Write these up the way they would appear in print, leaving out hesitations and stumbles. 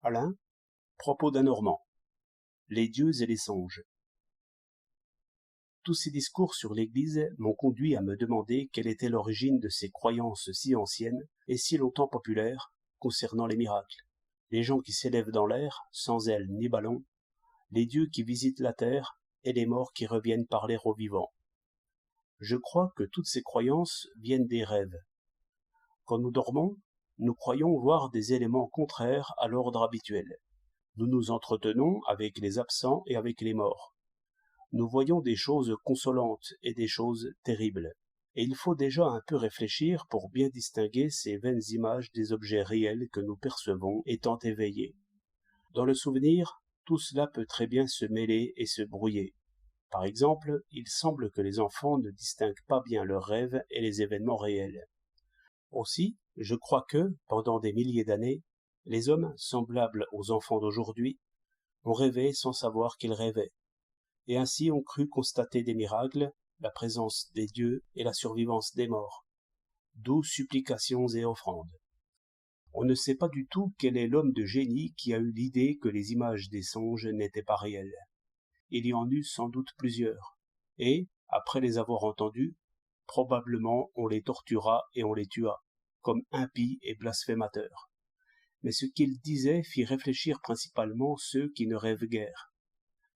Alain, propos d'un Normand. Les dieux et les songes. Tous ces discours sur l'Église m'ont conduit à me demander quelle était l'origine de ces croyances si anciennes et si longtemps populaires concernant les miracles, les gens qui s'élèvent dans l'air, sans ailes ni ballons, les dieux qui visitent la terre et les morts qui reviennent parler aux vivants. Je crois que toutes ces croyances viennent des rêves. Quand nous dormons, nous croyons voir des éléments contraires à l'ordre habituel. Nous nous entretenons avec les absents et avec les morts. Nous voyons des choses consolantes et des choses terribles. Et il faut déjà un peu réfléchir pour bien distinguer ces vaines images des objets réels que nous percevons étant éveillés. Dans le souvenir, tout cela peut très bien se mêler et se brouiller. Par exemple, il semble que les enfants ne distinguent pas bien leurs rêves et les événements réels. Aussi, je crois que, pendant des milliers d'années, les hommes, semblables aux enfants d'aujourd'hui, ont rêvé sans savoir qu'ils rêvaient, et ainsi ont cru constater des miracles, la présence des dieux et la survivance des morts, d'où supplications et offrandes. On ne sait pas du tout quel est l'homme de génie qui a eu l'idée que les images des songes n'étaient pas réelles. Il y en eut sans doute plusieurs, et, après les avoir entendus, probablement on les tortura et on les tua, comme impies et blasphémateurs. Mais ce qu'ils disaient fit réfléchir principalement ceux qui ne rêvent guère,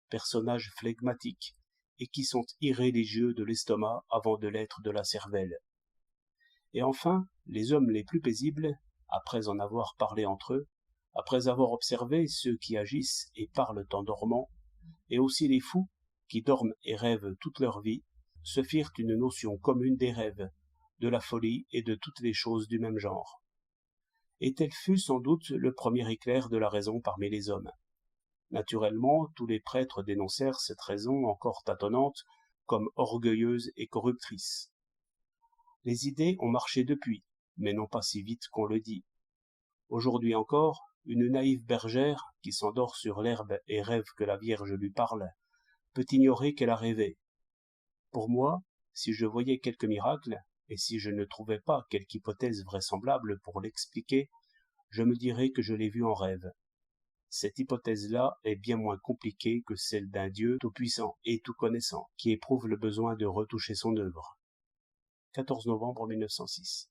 personnages flegmatiques, et qui sont irréligieux de l'estomac avant de l'être de la cervelle. Et enfin, les hommes les plus paisibles, après en avoir parlé entre eux, après avoir observé ceux qui agissent et parlent en dormant, et aussi les fous, qui dorment et rêvent toute leur vie, se firent une notion commune des rêves, de la folie et de toutes les choses du même genre. Et tel fut sans doute le premier éclair de la raison parmi les hommes. Naturellement, tous les prêtres dénoncèrent cette raison encore tâtonnante comme orgueilleuse et corruptrice. Les idées ont marché depuis, mais non pas si vite qu'on le dit. Aujourd'hui encore, une naïve bergère qui s'endort sur l'herbe et rêve que la Vierge lui parle, peut ignorer qu'elle a rêvé. Pour moi, si je voyais quelque miracle, et si je ne trouvais pas quelque hypothèse vraisemblable pour l'expliquer, je me dirais que je l'ai vu en rêve. Cette hypothèse-là est bien moins compliquée que celle d'un Dieu tout-puissant et tout-connaissant, qui éprouve le besoin de retoucher son œuvre. 14 novembre 1906.